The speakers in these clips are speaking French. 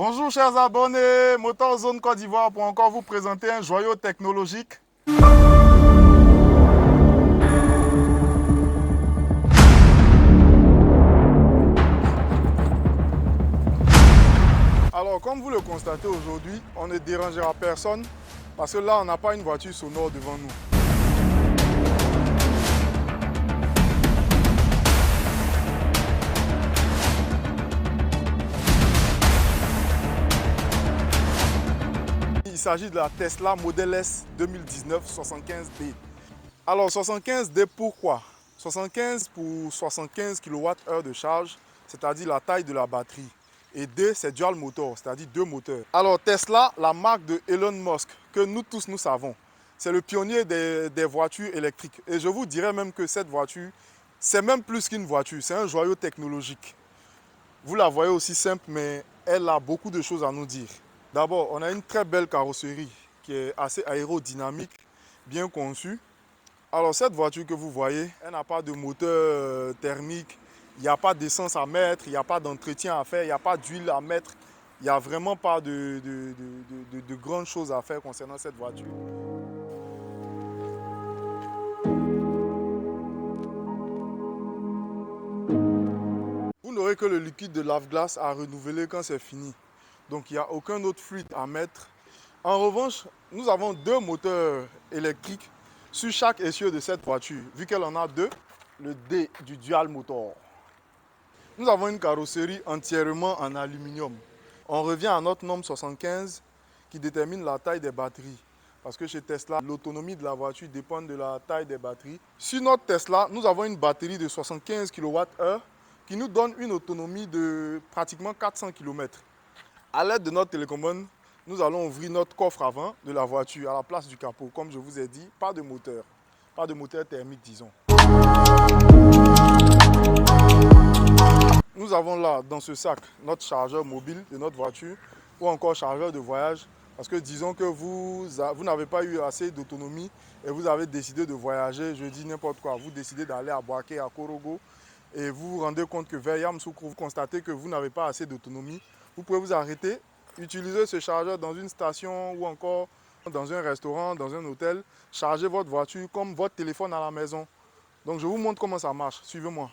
Bonjour chers abonnés, Motor Zone Côte d'Ivoire pour encore vous présenter un joyau technologique. Alors comme vous le constatez aujourd'hui, on ne dérangera personne parce que là on n'a pas une voiture sonore devant nous. Il s'agit de la Tesla Model S 2019 75D. Alors 75D pourquoi? 75 pour 75 kWh de charge, c'est-à-dire la taille de la batterie. Et D, c'est dual motor, c'est-à-dire deux moteurs. Alors Tesla, la marque de Elon Musk, que nous tous nous savons, c'est le pionnier des voitures électriques. Et je vous dirais même que cette voiture, c'est même plus qu'une voiture, c'est un joyau technologique. Vous la voyez aussi simple, mais elle a beaucoup de choses à nous dire. D'abord, on a une très belle carrosserie qui est assez aérodynamique, bien conçue. Alors cette voiture que vous voyez, elle n'a pas de moteur thermique, il n'y a pas d'essence à mettre, il n'y a pas d'entretien à faire, il n'y a pas d'huile à mettre. Il n'y a vraiment pas de grandes choses à faire concernant cette voiture. Vous n'aurez que le liquide de lave-glace à renouveler quand c'est fini. Donc il n'y a aucun autre fluide à mettre. En revanche, nous avons deux moteurs électriques sur chaque essieu de cette voiture. Vu qu'elle en a deux, le D du dual motor. Nous avons une carrosserie entièrement en aluminium. On revient à notre norme 75 qui détermine la taille des batteries. Parce que chez Tesla, l'autonomie de la voiture dépend de la taille des batteries. Sur notre Tesla, nous avons une batterie de 75 kWh qui nous donne une autonomie de pratiquement 400 km. À l'aide de notre télécommande, nous allons ouvrir notre coffre avant de la voiture à la place du capot. Comme je vous ai dit, pas de moteur thermique disons. Nous avons là dans ce sac notre chargeur mobile de notre voiture ou encore chargeur de voyage. Parce que disons que vous n'avez pas eu assez d'autonomie et vous avez décidé de voyager, je dis n'importe quoi, vous décidez d'aller à Boaké, à Korogo et vous vous rendez compte que vers Yamoussoukro, vous constatez que vous n'avez pas assez d'autonomie. Vous pouvez vous arrêter, utiliser ce chargeur dans une station ou encore dans un restaurant, dans un hôtel, charger votre voiture comme votre téléphone à la maison. Donc je vous montre comment ça marche, suivez-moi.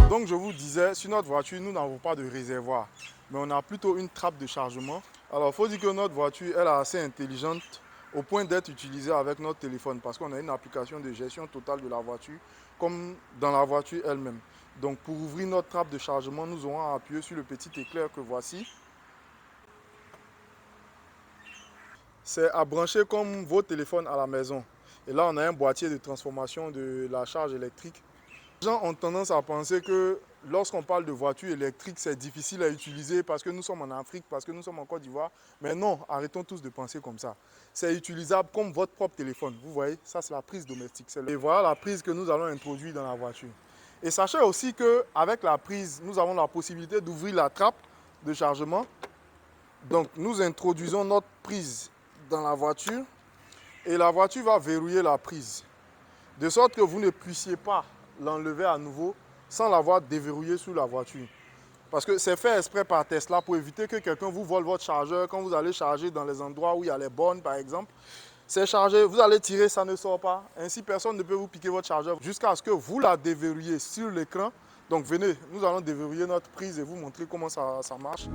Donc je vous disais, sur notre voiture, nous n'avons pas de réservoir, mais on a plutôt une trappe de chargement. Alors il faut dire que notre voiture, elle est assez intelligente au point d'être utilisée avec notre téléphone parce qu'on a une application de gestion totale de la voiture comme dans la voiture elle-même. Donc pour ouvrir notre trappe de chargement, nous aurons à appuyer sur le petit éclair que voici. C'est à brancher comme vos téléphones à la maison. Et là, on a un boîtier de transformation de la charge électrique. Les gens ont tendance à penser que lorsqu'on parle de voiture électrique, c'est difficile à utiliser parce que nous sommes en Afrique, parce que nous sommes en Côte d'Ivoire. Mais non, arrêtons tous de penser comme ça. C'est utilisable comme votre propre téléphone. Vous voyez, ça c'est la prise domestique. Et voilà la prise que nous allons introduire dans la voiture. Et sachez aussi qu'avec la prise, nous avons la possibilité d'ouvrir la trappe de chargement. Donc nous introduisons notre prise dans la voiture et la voiture va verrouiller la prise. De sorte que vous ne puissiez pas l'enlever à nouveau sans l'avoir déverrouillé sur la voiture. Parce que c'est fait exprès par Tesla pour éviter que quelqu'un vous vole votre chargeur quand vous allez charger dans les endroits où il y a les bornes par exemple. C'est chargé, vous allez tirer, ça ne sort pas. Ainsi, personne ne peut vous piquer votre chargeur jusqu'à ce que vous la déverrouillez sur l'écran. Donc venez, nous allons déverrouiller notre prise et vous montrer comment ça marche.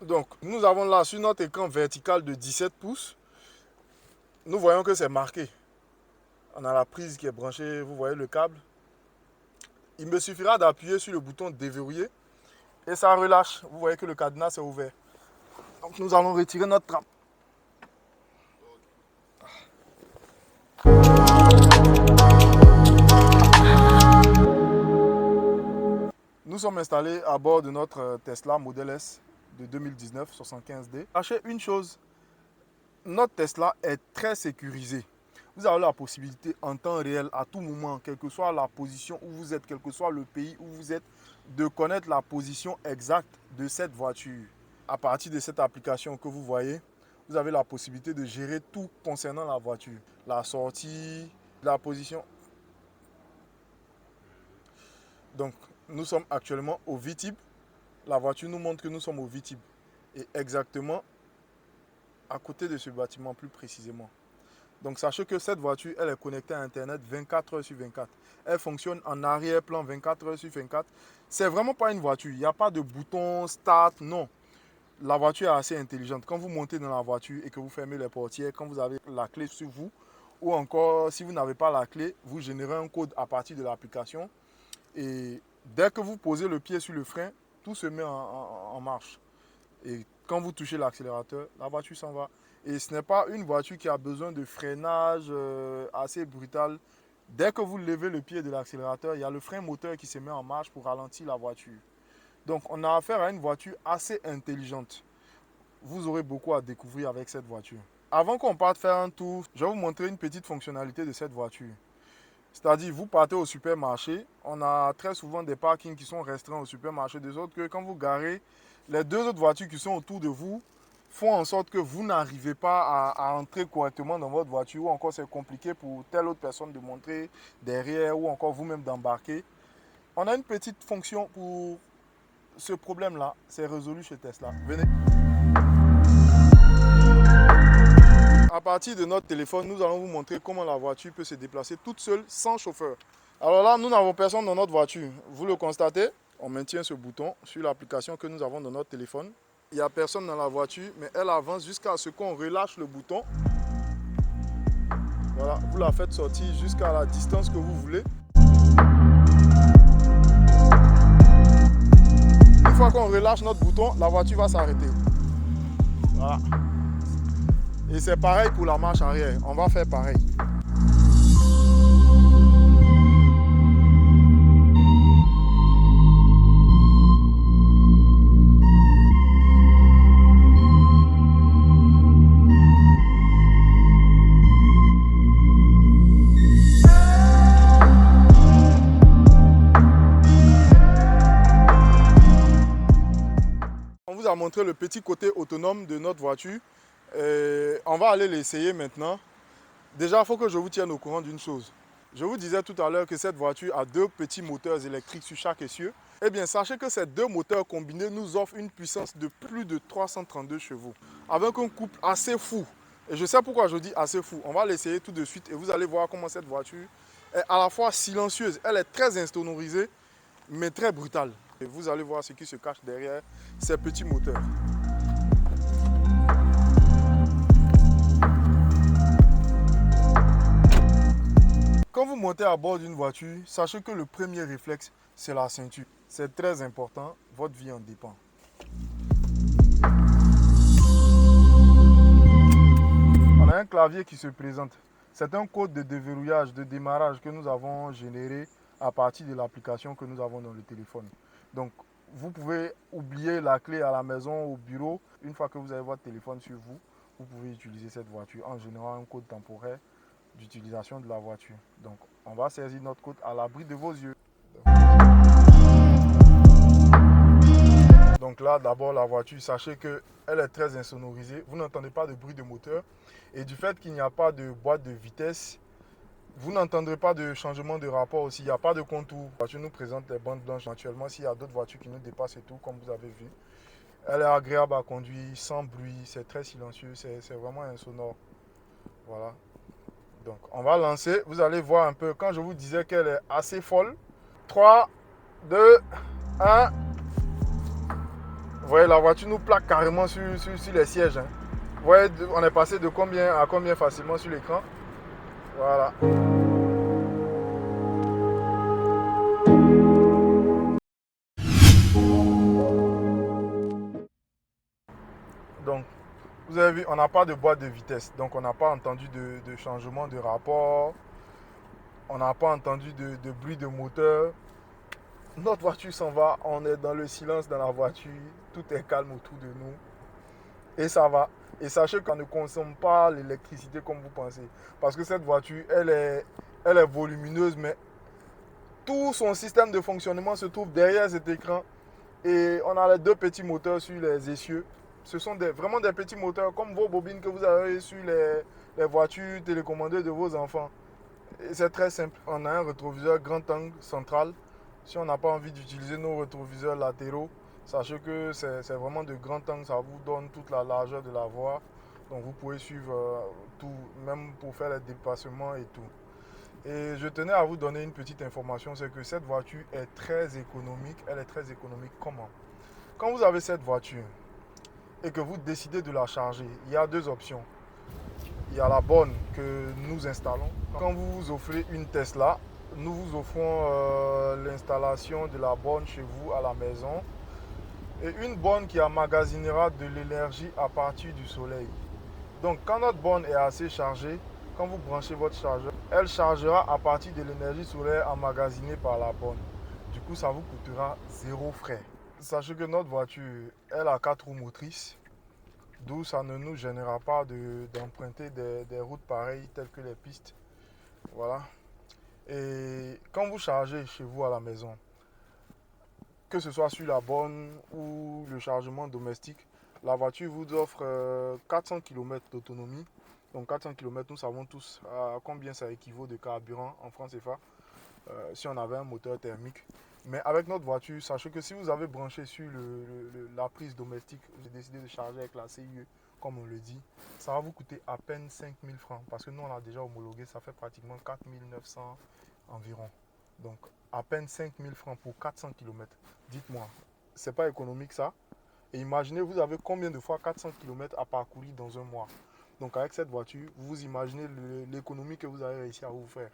Donc nous avons là sur notre écran vertical de 17 pouces, nous voyons que c'est marqué. On a la prise qui est branchée, vous voyez le câble. Il me suffira d'appuyer sur le bouton déverrouiller et ça relâche. Vous voyez que le cadenas est ouvert. Donc nous allons retirer notre trappe. Nous sommes installés à bord de notre Tesla Model S de 2019 75D. Sachez une chose, notre Tesla est très sécurisé. Vous avez la possibilité en temps réel, à tout moment, quelle que soit la position où vous êtes, quel que soit le pays où vous êtes, de connaître la position exacte de cette voiture. À partir de cette application que vous voyez, vous avez la possibilité de gérer tout concernant la voiture. La sortie, la position. Donc, nous sommes actuellement au Vitib. La voiture nous montre que nous sommes au Vitib. Et exactement à côté de ce bâtiment plus précisément. Donc, sachez que cette voiture, elle est connectée à Internet 24 heures sur 24. Elle fonctionne en arrière-plan 24 heures sur 24. C'est vraiment pas une voiture. Il n'y a pas de bouton start, non. La voiture est assez intelligente. Quand vous montez dans la voiture et que vous fermez les portières, quand vous avez la clé sur vous, ou encore si vous n'avez pas la clé, vous générez un code à partir de l'application. Et dès que vous posez le pied sur le frein, tout se met en marche. Et quand vous touchez l'accélérateur, la voiture s'en va. Et ce n'est pas une voiture qui a besoin de freinage assez brutal. Dès que vous levez le pied de l'accélérateur, il y a le frein moteur qui se met en marche pour ralentir la voiture. Donc on a affaire à une voiture assez intelligente. Vous aurez beaucoup à découvrir avec cette voiture. Avant qu'on parte faire un tour, je vais vous montrer une petite fonctionnalité de cette voiture. C'est-à-dire, vous partez au supermarché, on a très souvent des parkings qui sont restreints au supermarché, de sorte que quand vous garez, les deux autres voitures qui sont autour de vous font en sorte que vous n'arrivez pas à entrer correctement dans votre voiture, ou encore c'est compliqué pour telle autre personne de montrer derrière, ou encore vous-même d'embarquer. On a une petite fonction pour ce problème-là, c'est résolu chez Tesla. Venez. À partir de notre téléphone, nous allons vous montrer comment la voiture peut se déplacer toute seule sans chauffeur. Alors là, nous n'avons personne dans notre voiture. Vous le constatez, on maintient ce bouton sur l'application que nous avons dans notre téléphone. Il n'y a personne dans la voiture, mais elle avance jusqu'à ce qu'on relâche le bouton. Voilà, vous la faites sortir jusqu'à la distance que vous voulez. Une fois qu'on relâche notre bouton, la voiture va s'arrêter. Voilà. Et c'est pareil pour la marche arrière. On va faire pareil. On vous a montré le petit côté autonome de notre voiture. On va aller l'essayer maintenant. Déjà, il faut que je vous tienne au courant d'une chose. Je vous disais tout à l'heure que cette voiture a deux petits moteurs électriques sur chaque essieu. Eh bien, sachez que ces deux moteurs combinés nous offrent une puissance de plus de 332 chevaux. Avec un couple assez fou. Et je sais pourquoi je dis assez fou. On va l'essayer tout de suite et vous allez voir comment cette voiture est à la fois silencieuse. Elle est très insonorisée, mais très brutale. Et vous allez voir ce qui se cache derrière ces petits moteurs. Quand vous montez à bord d'une voiture, sachez que le premier réflexe, c'est la ceinture. C'est très important, votre vie en dépend. On a un clavier qui se présente. C'est un code de déverrouillage, de démarrage que nous avons généré à partir de l'application que nous avons dans le téléphone. Donc, vous pouvez oublier la clé à la maison, au bureau. Une fois que vous avez votre téléphone sur vous, vous pouvez utiliser cette voiture en générant un code temporaire d'utilisation de la voiture. Donc, on va saisir notre code à l'abri de vos yeux. Donc là, d'abord, la voiture, sachez qu'elle est très insonorisée. Vous n'entendez pas de bruit de moteur. Et du fait qu'il n'y a pas de boîte de vitesse, vous n'entendrez pas de changement de rapport aussi. Il n'y a pas de contour. La voiture nous présente les bandes blanches naturellement. S'il y a d'autres voitures qui nous dépassent et tout, comme vous avez vu. Elle est agréable à conduire, sans bruit. C'est très silencieux. C'est vraiment insonore. Voilà. Donc, on va lancer. Vous allez voir un peu. Quand je vous disais qu'elle est assez folle. 3, 2, 1. Vous voyez, la voiture nous plaque carrément sur les sièges. Hein. Vous voyez, on est passé de combien à combien facilement sur l'écran. Voilà. Donc, vous avez vu, on n'a pas de boîte de vitesse. Donc, on n'a pas entendu de changement de rapport. On n'a pas entendu de bruit de moteur. Notre voiture s'en va. On est dans le silence dans la voiture. Tout est calme autour de nous. Et ça va. Et sachez qu'on ne consomme pas l'électricité comme vous pensez. Parce que cette voiture, elle est volumineuse, mais tout son système de fonctionnement se trouve derrière cet écran. Et on a les deux petits moteurs sur les essieux. Ce sont vraiment des petits moteurs comme vos bobines que vous avez sur les voitures télécommandées de vos enfants. Et c'est très simple. On a un rétroviseur grand angle central Si on n'a pas envie d'utiliser nos rétroviseurs latéraux, sachez que c'est vraiment de grand angle, ça vous donne toute la largeur de la voie. Donc vous pouvez suivre tout, même pour faire les dépassements et tout. Et je tenais à vous donner une petite information, c'est que cette voiture est très économique. Elle est très économique comment? Quand vous avez cette voiture et que vous décidez de la charger, il y a deux options. Il y a la borne que nous installons. Quand vous vous offrez une Tesla, nous vous offrons l'installation de la borne chez vous à la maison et une borne qui emmagasinera de l'énergie à partir du soleil. Donc quand notre borne est assez chargée, quand vous branchez votre chargeur, elle chargera à partir de l'énergie solaire emmagasinée par la borne. Du coup, ça vous coûtera zéro frais. Sachez que notre voiture, elle a 4 roues motrices, d'où ça ne nous gênera pas d'emprunter des routes pareilles telles que les pistes. Voilà. Et quand vous chargez chez vous à la maison, que ce soit sur la borne ou le chargement domestique, la voiture vous offre 400 km d'autonomie. Donc 400 km, nous savons tous à combien ça équivaut de carburant en francs CFA si on avait un moteur thermique. Mais avec notre voiture, sachez que si vous avez branché sur la prise domestique, vous avez décidé de charger avec la CIE, comme on le dit, ça va vous coûter à peine 5000 francs. Parce que nous, on a déjà homologué, ça fait pratiquement 4900 environ. Donc, à peine 5000 francs pour 400 km. Dites-moi, c'est pas économique ça? Et imaginez, vous avez combien de fois 400 km à parcourir dans un mois? Donc, avec cette voiture, vous imaginez l'économie que vous avez réussi à vous faire.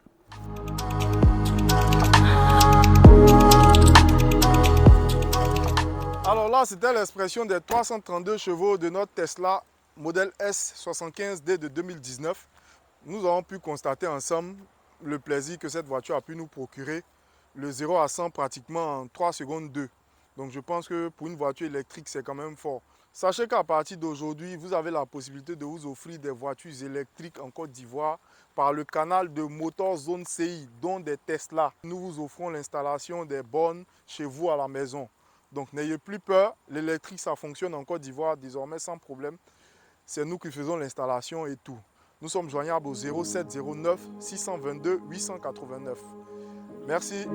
Alors là, c'était l'expression des 332 chevaux de notre Tesla modèle S75D de 2019. Nous avons pu constater ensemble le plaisir que cette voiture a pu nous procurer. Le 0 à 100 pratiquement en 3 secondes 2. Donc je pense que pour une voiture électrique, c'est quand même fort. Sachez qu'à partir d'aujourd'hui, vous avez la possibilité de vous offrir des voitures électriques en Côte d'Ivoire par le canal de Motor Zone CI, dont des Tesla. Nous vous offrons l'installation des bornes chez vous à la maison. Donc n'ayez plus peur, l'électrique ça fonctionne en Côte d'Ivoire désormais sans problème. C'est nous qui faisons l'installation et tout. Nous sommes joignables au 0709 622 889. Merci.